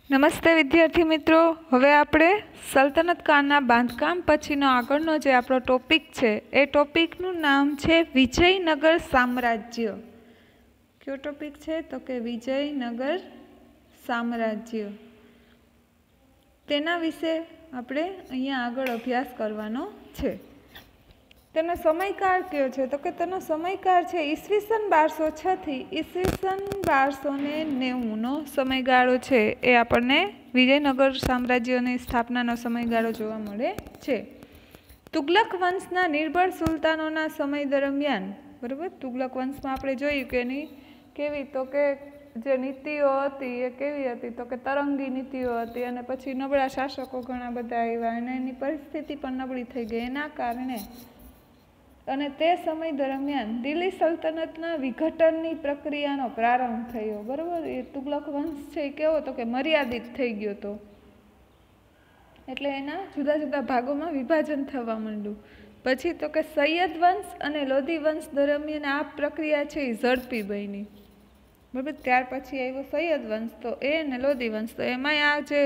નમસ્તે વિદ્યાર્થી મિત્રો, હવે આપણે સલ્તનત કાળના બાંધકામ પછીનો આગળનો જે આપણો ટોપિક છે એ ટોપિકનું નામ છે વિજયનગર સામ્રાજ્ય. કયો ટોપિક છે? તો કે વિજયનગર સામ્રાજ્ય. તેના વિશે આપણે અહીંયા આગળ અભ્યાસ કરવાનો છે. તેનો સમયકાળ કયો છે? તો કે તેનો સમયકાળ છે ઈસવીસન 1206 થી ઈસવીસન 1290નો સમયગાળો છે. એ આપણને વિજયનગર સામ્રાજ્યની સ્થાપનાનો સમયગાળો જોવા મળે છે. તુગલક વંશના નિર્બળ સુલતાનોના સમય દરમિયાન, બરાબર, તુગલક વંશમાં આપણે જોયું કે એની કેવી, તો કે જે નીતિઓ હતી એ કેવી હતી? તો કે તરંગી નીતિઓ હતી, અને પછી નબળા શાસકો ઘણા બધા આવ્યા અને એની પરિસ્થિતિ પણ નબળી થઈ ગઈ. એના કારણે અને તે સમય દરમિયાન દિલ્હી સલ્તનતના વિઘટનની પ્રક્રિયાનો પ્રારંભ થયો. બરાબર, એ તુગલક વંશ છે એ કેવો? તો કે મર્યાદિત થઈ ગયો હતો. એટલે એના જુદા જુદા ભાગોમાં વિભાજન થવા માંડ્યું. પછી તો કે સૈયદ વંશ અને લોધી વંશ દરમિયાન આ પ્રક્રિયા છે એ ઝડપી બની. બરાબર, ત્યાર પછી આવ્યો સૈયદ વંશ, તો એ અને લોધી વંશ, તો એમાં આ જે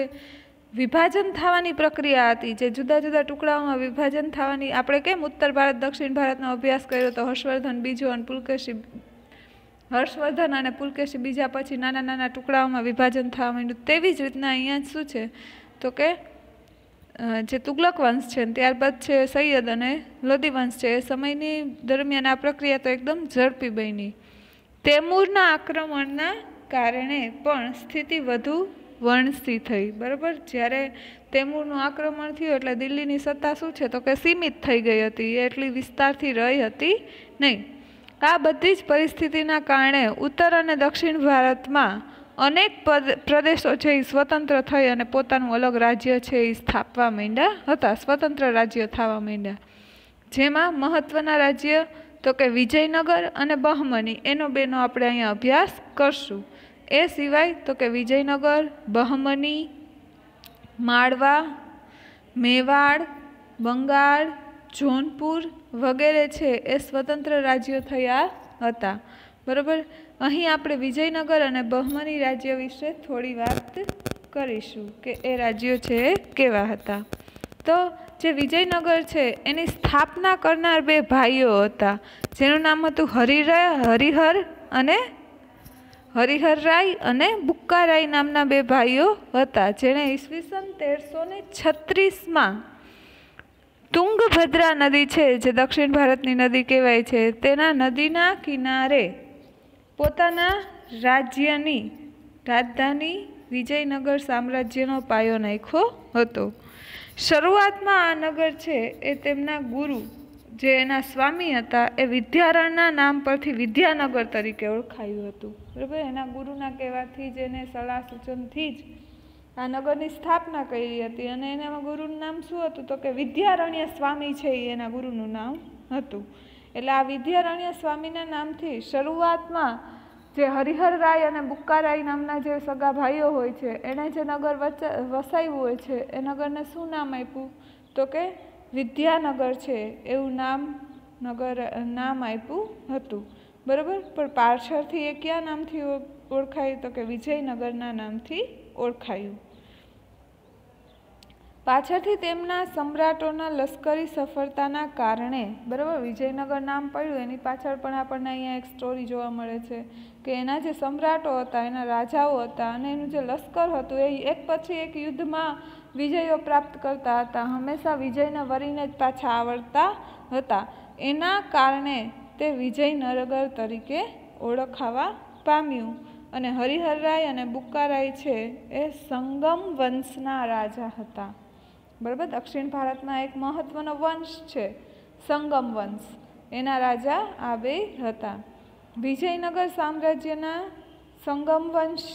વિભાજન થવાની પ્રક્રિયા હતી, જે જુદા જુદા ટુકડાઓમાં વિભાજન થવાની, આપણે કેમ ઉત્તર ભારત દક્ષિણ ભારતનો અભ્યાસ કર્યો તો હર્ષવર્ધન બીજો અને પુલકેશી, હર્ષવર્ધન અને પુલકેશી બીજા પછી નાના નાના ટુકડાઓમાં વિભાજન થવા માંડ્યું. તેવી જ રીતના અહીંયા શું છે? તો કે જે તુગલક વંશ છે ત્યારબાદ છે સૈયદ અને લોધી વંશ છે, એ સમયની દરમિયાન આ પ્રક્રિયા તો એકદમ ઝડપી બની. તૈમૂરના આક્રમણના કારણે પણ સ્થિતિ વધુ વણસી થઈ. બરાબર, જ્યારે તૈમૂરનું આક્રમણ થયું એટલે દિલ્હીની સત્તા શું છે? તો કે સીમિત થઈ ગઈ હતી, એ એટલી વિસ્તારથી રહી હતી નહીં. આ બધી જ પરિસ્થિતિના કારણે ઉત્તર અને દક્ષિણ ભારતમાં અનેક પ્રદેશો છે એ સ્વતંત્ર થઈ અને પોતાનું અલગ રાજ્ય છે એ સ્થાપવા માંડ્યા હતા, સ્વતંત્ર રાજ્ય થવા માંડ્યા. જેમાં મહત્વના રાજ્ય તો કે વિજયનગર અને બહમની, એનો બેનો આપણે અહીંયા અભ્યાસ કરશું. એ સિવાય તો કે વિજયનગર, બહમની, માળવા, મેવાડ, બંગાળ, જોનપુર વગેરે છે એ સ્વતંત્ર રાજ્યો થયા હતા. બરાબર, અહીં આપણે વિજયનગર અને બહમની રાજ્ય વિશે થોડી વાત કરીશું કે એ રાજ્યો છે એ કેવા હતા. તો જે વિજયનગર છે એની સ્થાપના કરનાર બે ભાઈઓ હતા, જેનું નામ હતું હરિહરરાય અને બુક્કારાય નામના બે ભાઈઓ હતા, જેણે ઈસવીસન 1336માં તુંગભદ્રા નદી છે, જે દક્ષિણ ભારતની નદી કહેવાય છે, તેના નદીના કિનારે પોતાના રાજ્યની રાજધાની વિજયનગર સામ્રાજ્યનો પાયો નાખ્યો હતો. શરૂઆતમાં આ નગર છે એ તેમના ગુરુ, જે એના સ્વામી હતા, એ વિદ્યારણના નામ પરથી વિદ્યાનગર તરીકે ઓળખાયું હતું. બરાબર, એના ગુરુના કહેવાથી જ, એને સલાહ સૂચનથી જ આ નગરની સ્થાપના કરી હતી. અને એના ગુરુનું નામ શું હતું? તો કે વિદ્યારણ્ય સ્વામી છે એ એના ગુરુનું નામ હતું. એટલે આ વિદ્યારણ્ય સ્વામીના નામથી શરૂઆતમાં જે હરિહરરાય અને બુક્કારાય નામના જે સગા ભાઈઓ હોય છે, એણે જે નગર વસાવ્યું હોય છે, એ નગરને શું નામ આપ્યું? તો કે વિદ્યાનગર છે એવું નામ આપ્યું હતું. બરાબર, પણ પાછળથી એ કયા નામથી ઓળખાયું? તો કે વિજયનગરના નામથી ઓળખાયું. પાછળથી તેમના સમ્રાટોના લશ્કરી સફળતાના કારણે, બરાબર, વિજયનગર નામ પડ્યું, એની પાછળ પણ આપણને અહીંયા એક સ્ટોરી જોવા મળે છે કે એના જે સમ્રાટો હતા, એના રાજાઓ હતા, અને એનું જે લશ્કર હતું એ એક પછી એક યુદ્ધમાં વિજયો પ્રાપ્ત કરતા હતા, હંમેશા વિજયને વરીને જ પાછા આવડતા હતા. એના કારણે તે વિજયનગર તરીકે ઓળખાવા પામ્યું. અને હરિહરરાય અને બુક્કારાય છે એ સંગમ વંશના રાજા હતા. બરાબર, દક્ષિણ ભારતમાં એક મહત્વનો વંશ છે સંગમ વંશ, એના રાજા આ બે હતા. વિજયનગર સામ્રાજ્યના સંગમ વંશ,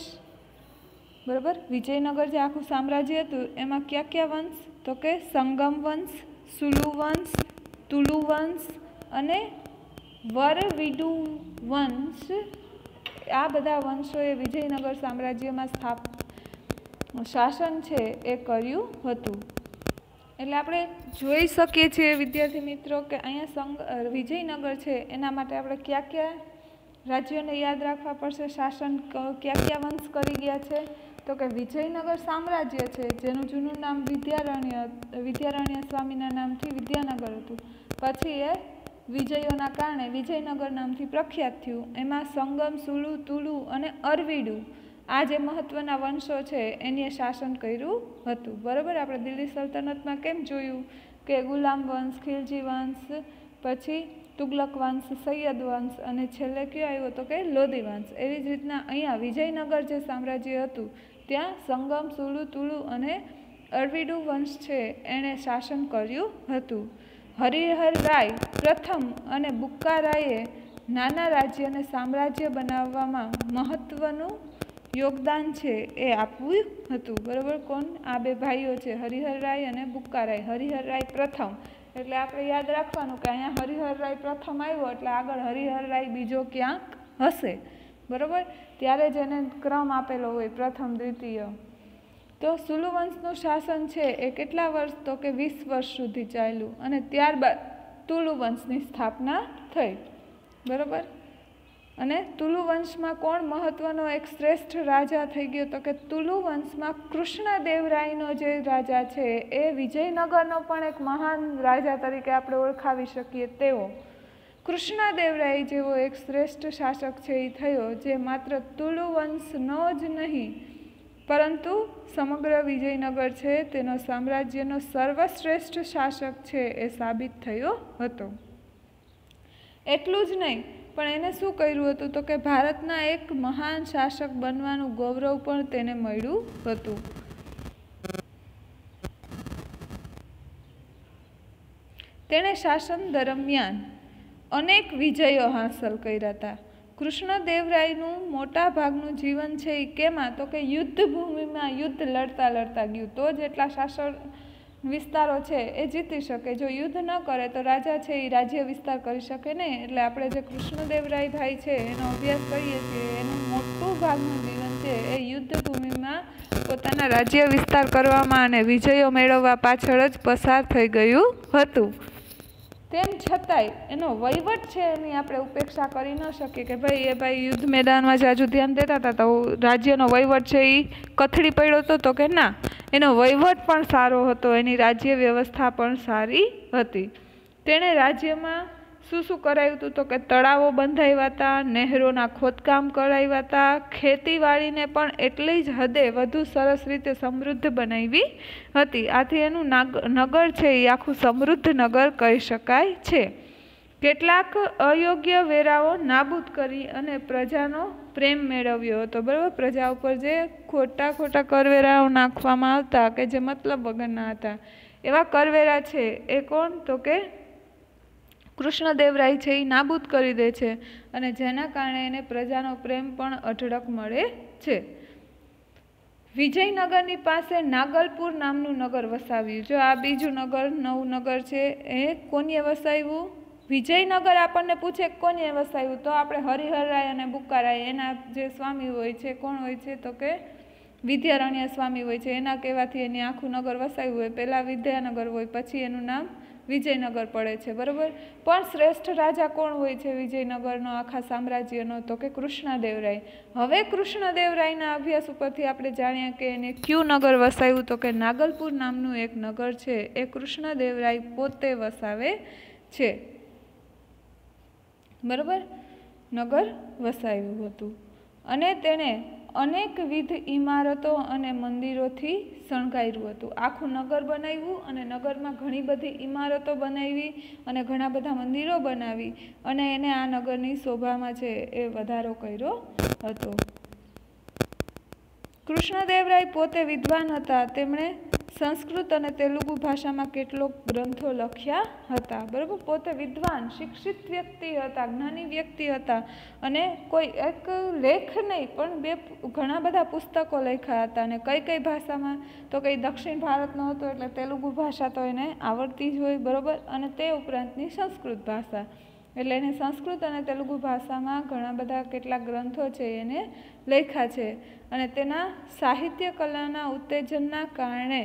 બરાબર, વિજયનગર જે આખું સામ્રાજ્ય હતું એમાં કયા કયા વંશ? તો કે સંગમ વંશ, સુલુ વંશ, તુલુ વંશ અને વરવીડુ વંશ, આ બધા વંશોએ વિજયનગર સામ્રાજ્યમાં શાસન છે એ કર્યું હતું. એટલે આપણે જોઈ શકીએ છીએ વિદ્યાર્થી મિત્રો કે અહીંયા વિજયનગર છે એના માટે આપણે કયા કયા રાજ્યોને યાદ રાખવા પડશે. શાસન કયા કયા વંશ કરી ગયા છે? તો કે વિજયનગર સામ્રાજ્ય છે, જેનું જૂનું નામ વિદ્યારણ્ય સ્વામીના નામથી વિદ્યાનગર હતું. પછી એ વિજયોના કારણે વિજયનગર નામથી પ્રખ્યાત થયું. એમાં સંગમ, સુલુ, તુલુ અને અરવિડુ આ જે મહત્વના વંશો છે એને શાસન કર્યું હતું. બરાબર. આપણે દિલ્હી સલ્તનતમાં કેમ જોયું કે ગુલામ વંશ, ખિલજી વંશ, પછી તુગલક વંશ, સૈયદ વંશ અને છેલ્લે કયો આવ્યો તો કે લોધી વંશ. એવી જ રીતના અહીંયા વિજયનગર જે સામ્રાજ્ય હતું ત્યાં સંગમ, સુલુ, તુલુ અને અરવિડુ વંશ છે એણે શાસન કર્યું હતું. હરિહર રાય પ્રથમ અને બુક્કા રાયે નાના રાજ્યને સામ્રાજ્ય બનાવવામાં મહત્વનું યોગદાન છે એ આપ્યું હતું. બરાબર. કોણ? આ બે ભાઈઓ છે, હરિહર રાય અને બુક્કા રાય. હરિહર રાય પ્રથમ એટલે આપણે યાદ રાખવાનું કે અહીંયા હરિહર રાય પ્રથમ આવ્યો એટલે આગળ હરિહર રાય બીજો ક્યાંક હશે. બરાબર. ત્યારે જ એને ક્રમ આપેલો હોય પ્રથમ, દ્વિતીય. તો સુલુ વંશનું શાસન છે એ કેટલા વર્ષ? તો કે 20 વર્ષ સુધી ચાલ્યું અને ત્યારબાદ તુલુ વંશની સ્થાપના થઈ. બરાબર. અને તુલુ વંશમાં કોણ મહત્વનો એક શ્રેષ્ઠ રાજા થઈ ગયો? તો કે તુલુ વંશમાં કૃષ્ણદેવરાયનો જે રાજા છે એ વિજયનગરનો પણ એક મહાન રાજા તરીકે આપણે ઓળખાવી શકીએ તેવો કૃષ્ણદેવરાય જેવો એક શ્રેષ્ઠ શાસક છે એ થયો, જે માત્ર તુલુ વંશનો જ નહીં પરંતુ સમગ્ર વિજયનગર છે તેનો સામ્રાજ્યનો સર્વશ્રેષ્ઠ શાસક છે એ સાબિત થયો હતો. એટલું જ નહીં પણ એને શું કર્યું હતું? તો કે ભારતના એક મહાન શાસક બનવાનું ગૌરવ પણ તેને મળ્યું હતું. તેણે શાસન દરમિયાન અનેક વિજયો હાંસલ કર્યા હતા. કૃષ્ણદેવરાયનું મોટા ભાગનું જીવન છે એ કેમાં? તો કે યુદ્ધ ભૂમિમાં યુદ્ધ લડતા લડતા ગયું. તો જ એટલા શાસન વિસ્તારો છે એ જીતી શકે. જો યુદ્ધ ન કરે તો રાજા છે એ રાજ્ય વિસ્તાર કરી શકે નહીં. એટલે આપણે જે કૃષ્ણદેવરાય ભાઈ છે એનો અભ્યાસ કરીએ છીએ, એનું મોટું ભાગનું જીવન છે એ યુદ્ધ ભૂમિમાં પોતાના રાજ્ય વિસ્તાર કરવામાં અને વિજયો મેળવવા પાછળ જ પસાર થઈ ગયું હતું. તેમ છતાંય એનો વહીવટ છે એની આપણે ઉપેક્ષા કરી ન શકીએ કે ભાઈ યુદ્ધ મેદાનમાં જાજુ ધ્યાન દેતા હતા તો રાજ્યનો વહીવટ છે એ કથળી પડ્યો હતો. તો કે ના, એનો વહીવટ પણ સારો હતો, એની રાજ્ય વ્યવસ્થા પણ સારી હતી. તેણે રાજ્યમાં શું કરાવ્યું હતું? તો કે તળાવો બંધાવ્યા હતા, નહેરોના ખોદકામ કરાવ્યા હતા, ખેતીવાડીને પણ એટલી જ હદે વધુ સરસ રીતે સમૃદ્ધ બનાવી હતી. આથી એનું નગર છે એ આખું સમૃદ્ધ નગર કહી શકાય છે. કેટલાક અયોગ્ય વેરાઓ નાબૂદ કરી અને પ્રજાનો પ્રેમ મેળવ્યો હતો. બરાબર. પ્રજા ઉપર જે ખોટા કરવેરાઓ નાખવામાં આવતા કે જે મતલબ વગરના હતા એવા કરવેરા છે એ કોણ? તો કે કૃષ્ણદેવરાય છે એ નાબૂદ કરી દે છે અને જેના કારણે એને પ્રજાનો પ્રેમ પણ અઢળક મળે છે. વિજયનગરની પાસે નાગલપુર નામનું નગર વસાવ્યું. જો આ બીજું નગર, નવું નગર છે એ કોને વસાવ્યું? વિજયનગર આપણને પૂછે કોને વસાવ્યું તો આપણે હરિહર રાય અને બુક્કા રાય એના જે સ્વામી હોય છે કોણ હોય છે? તો કે વિદ્યારણ્ય સ્વામી હોય છે. એના કહેવાથી એની આખું નગર વસાવ્યું હોય. પહેલાં વિદ્યાનગર હોય, પછી એનું નામ વિજયનગર પડે છે. બરાબર. પણ શ્રેષ્ઠ રાજા કોણ હોય છે વિજયનગરનો આખા સામ્રાજ્યનો? તો કે કૃષ્ણદેવરાય. હવે કૃષ્ણદેવરાયના અભ્યાસ ઉપરથી આપણે જાણીએ કે એને કયું નગર વસાવ્યું? તો કે નાગલપુર નામનું એક નગર છે એ કૃષ્ણદેવરાય પોતે વસાવે છે. બરાબર. નગર વસાવ્યું હતું અને તેણે અનેકવિધ ઇમારતો અને મંદિરોથી શણગાર્યું હતું. આખું નગર બનાવ્યું અને નગરમાં ઘણી બધી ઇમારતો બનાવી અને ઘણા બધા મંદિરો બનાવી અને એને આ નગરની શોભામાં છે એ વધારો કર્યો હતો. કૃષ્ણદેવરાય પોતે વિદ્વાન હતા. તેમણે સંસ્કૃત અને તેલુગુ ભાષામાં કેટલોક ગ્રંથો લખ્યા હતા. બરાબર. પોતે વિદ્વાન, શિક્ષિત વ્યક્તિ હતા, જ્ઞાની વ્યક્તિ હતા અને કોઈ એક લેખ નહીં પણ ઘણા બધા પુસ્તકો લખ્યા હતા. અને કઈ ભાષામાં? તો કઈ દક્ષિણ ભારતનો હતો એટલે તેલુગુ ભાષા તો એને આવડતી જ હોય. બરાબર. અને તે ઉપરાંતની સંસ્કૃત ભાષા એટલે એને સંસ્કૃત અને તેલુગુ ભાષામાં ઘણા બધા કેટલાક ગ્રંથો છે એને લખ્યા છે. અને તેના સાહિત્ય કલાના ઉત્તેજનના કારણે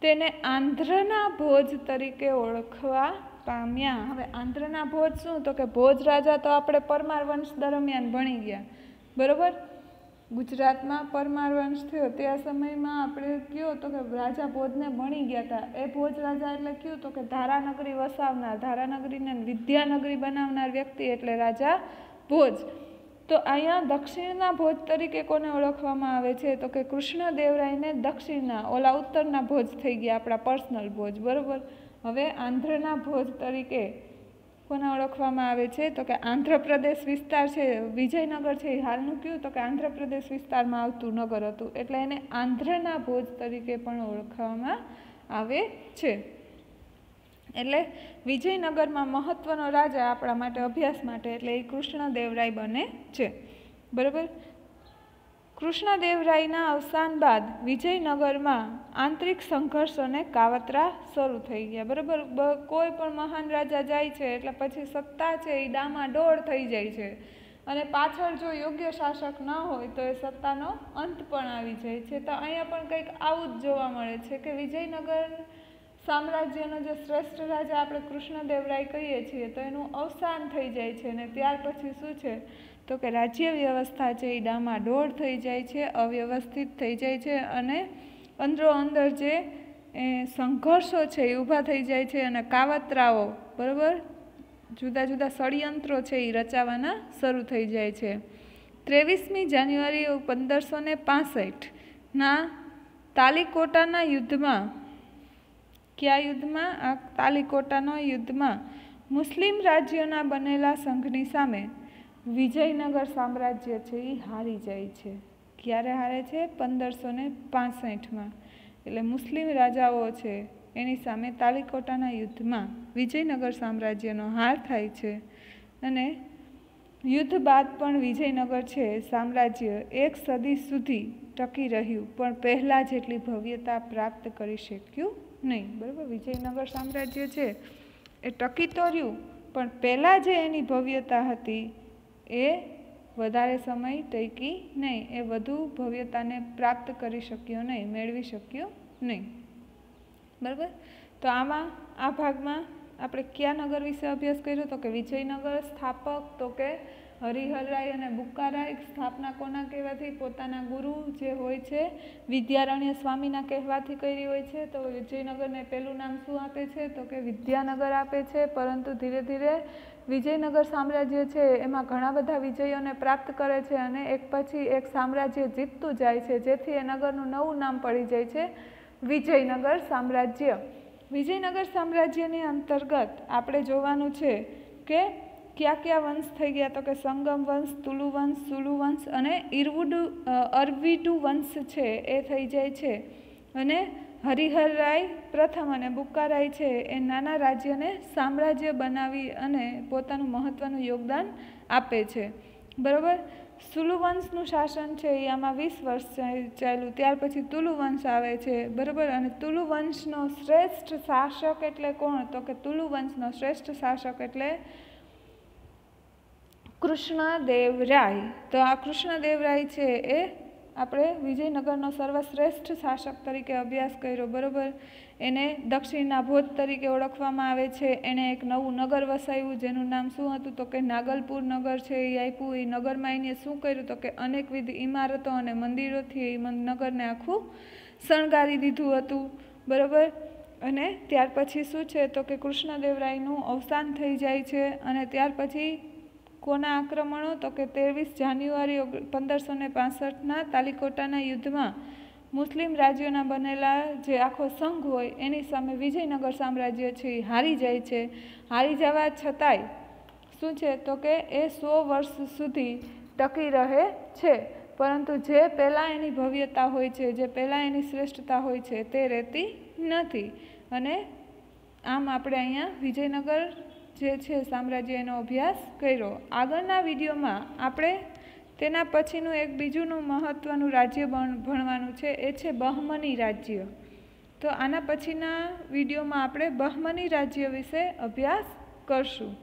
તેને આંધ્રના ભોજ તરીકે ઓળખવા પામ્યા। હવે આંધ્રના ભોજ શું? તો કે ભોજ રાજા તો આપણે પરમાર વંશ દરમિયાન ભણી ગયા, બરોબર। ગુજરાતમાં પરમાર વંશ થયો તે સમયમાં આપણે કયો તો કે રાજા ભોજને ભણી ગયા હતા। એ ભોજ રાજા એટલે કયું? તો કે ધારાનગરી વસાવનાર, ધારાનગરીને વિદ્યાનગરી બનાવનાર વ્યક્તિ એટલે રાજા ભોજ। તો અહીંયા દક્ષિણના ભોજ તરીકે કોને ઓળખવામાં આવે છે? તો કે કૃષ્ણદેવરાયને દક્ષિણના, ઓલા ઉત્તરના ભોજ થઈ ગયા આપણા પર્સનલ ભોજ, બરોબર। હવે આંધ્રના ભોજ તરીકે કોને ઓળખવામાં આવે છે? તો કે આંધ્રપ્રદેશ વિસ્તાર છે, વિજયનગર છે એ હાલનું કયું? તો કે આંધ્રપ્રદેશ વિસ્તારમાં આવતું નગર હતું, એટલે એને આંધ્રના ભોજ તરીકે પણ ઓળખવામાં આવે છે। એટલે વિજયનગરમાં મહત્વનો રાજા આપણા માટે અભ્યાસ માટે એટલે એ કૃષ્ણદેવરાય બને છે, બરાબર। કૃષ્ણદેવરાયના અવસાન બાદ વિજયનગરમાં આંતરિક સંઘર્ષ અને કાવતરા શરૂ થઈ ગયા, બરાબર। કોઈ પણ મહાન રાજા જાય છે એટલે પછી સત્તા છે એ ડામાડોળ થઈ જાય છે અને પાછળ જો યોગ્ય શાસક ન હોય તો એ સત્તાનો અંત પણ આવી જાય છે। તો અહીંયા પણ કંઈક આવું જ જોવા મળે છે કે વિજયનગર સામ્રાજ્યનો જે શ્રેષ્ઠ રાજા આપણે કૃષ્ણદેવરાય કહીએ છીએ તો એનું અવસાન થઈ જાય છે અને ત્યાર પછી શું છે? તો કે રાજ્ય વ્યવસ્થા છે એ ડામાડોળ થઈ જાય છે, અવ્યવસ્થિત થઈ જાય છે અને અંદરો અંદર જે સંઘર્ષો છે એ ઊભા થઈ જાય છે અને કાવતરાઓ, બરાબર, જુદા જુદા ષડયંત્રો છે એ રચાવાના શરૂ થઈ જાય છે। 23મી જાન્યુઆરી 1565ના તાલીકોટાના યુદ્ધમાં, કયા યુદ્ધમાં? આ તાલીકોટાના યુદ્ધમાં મુસ્લિમ રાજ્યોના બનેલા સંઘની સામે વિજયનગર સામ્રાજ્ય છે એ હારી જાય છે। ક્યારે હારે છે? 1565માં। એટલે મુસ્લિમ રાજાઓ છે એની સામે તાલીકોટાના યુદ્ધમાં વિજયનગર સામ્રાજ્યનો હાર થાય છે અને યુદ્ધ બાદ પણ વિજયનગર છે સામ્રાજ્ય 1 સદી સુધી ટકી રહ્યું પણ પહેલાં જેટલી ભવ્યતા પ્રાપ્ત કરી શક્યું નહીં, બરાબર। વિજયનગર સામ્રાજ્ય છે એ ટકી તો રહ્યું પણ પહેલાં જે એની ભવ્યતા હતી એ વધારે સમય ટકી નહીં, એ વધુ ભવ્યતાને પ્રાપ્ત કરી શક્યો નહીં, મેળવી શક્યો નહીં, બરાબર। તો આમાં આ ભાગમાં આપણે કયા નગર વિશે અભ્યાસ કર્યો? તો કે વિજયનગર, સ્થાપક તો કે હરિહરરાય અને બુક્કારાય, સ્થાપના કોના કહેવાથી? પોતાના ગુરુ જે હોય છે વિદ્યારણ્ય સ્વામીના કહેવાથી કરી હોય છે। તો વિજયનગરને પહેલું નામ શું આપે છે? તો કે વિદ્યાનગર આપે છે। પરંતુ ધીરે ધીરે વિજયનગર સામ્રાજ્ય છે એમાં ઘણા બધા વિજયોને પ્રાપ્ત કરે છે અને એક પછી એક સામ્રાજ્ય જીતતું જાય છે જેથી એ નગરનું નવું નામ પડી જાય છે વિજયનગર સામ્રાજ્ય। વિજયનગર સામ્રાજ્યની અંતર્ગત આપણે જોવાનું છે કે કયા કયા વંશ થઈ ગયા? તો કે સંગમ વંશ, તુલુ વંશ, સુલુ વંશ અને અરવિડુ વંશ છે એ થઈ જાય છે અને હરિહરરાય પ્રથમ અને બુક્કારાય છે એ નાના રાજ્યને સામ્રાજ્ય બનાવી અને પોતાનું મહત્વનું યોગદાન આપે છે, બરાબર। સુલુ વંશનું શાસન છે એ આમાં 20 વર્ષ ચાલ્યું, ત્યાર પછી તુલુ વંશ આવે છે, બરાબર। અને તુલુ વંશનો શ્રેષ્ઠ શાસક એટલે કોણ? તો કે તુલુ વંશનો શ્રેષ્ઠ શાસક એટલે કૃષ્ણદેવરાય। તો આ કૃષ્ણદેવરાય છે એ આપણે વિજયનગરનો સર્વશ્રેષ્ઠ શાસક તરીકે અભ્યાસ કર્યો, બરાબર। એને દક્ષિણના ભોજ તરીકે ઓળખવામાં આવે છે। એણે એક નવું નગર વસાવ્યું જેનું નામ શું હતું? તો કે નાગલપુર નગર છે એ આપ્યું। એ નગરમાં એને શું કર્યું? તો કે અનેકવિધ ઇમારતો અને મંદિરોથી એ નગરને આખું શણગારી દીધું હતું, બરાબર। અને ત્યાર પછી શું છે? તો કે કૃષ્ણદેવરાયનું અવસાન થઈ જાય છે અને ત્યાર પછી કોના આક્રમણો? તો કે 23 જાન્યુઆરી 1565ના તાલીકોટાના યુદ્ધમાં મુસ્લિમ રાજ્યોના બનેલા જે આખો સંઘ હોય એની સામે વિજયનગર સામ્રાજ્ય છે એ હારી જાય છે। હારી જવા છતાંય શું છે? તો કે એ 100 વર્ષ સુધી ટકી રહે છે પરંતુ જે પહેલાં એની ભવ્યતા હોય છે, જે પહેલાં એની શ્રેષ્ઠતા હોય છે તે રહેતી નથી અને આમ આપણે અહીંયા વિજયનગર જે છે સામ્રાજ્ય એનો અભ્યાસ કર્યો। આગળના વિડીયોમાં આપણે તેના પછીનું એક બીજુંનું મહત્ત્વનું રાજ્ય ભણવાનું છે, એ છે બહમની રાજ્ય। તો આના પછીના વિડીયોમાં આપણે બહમની રાજ્ય વિશે અભ્યાસ કરશું।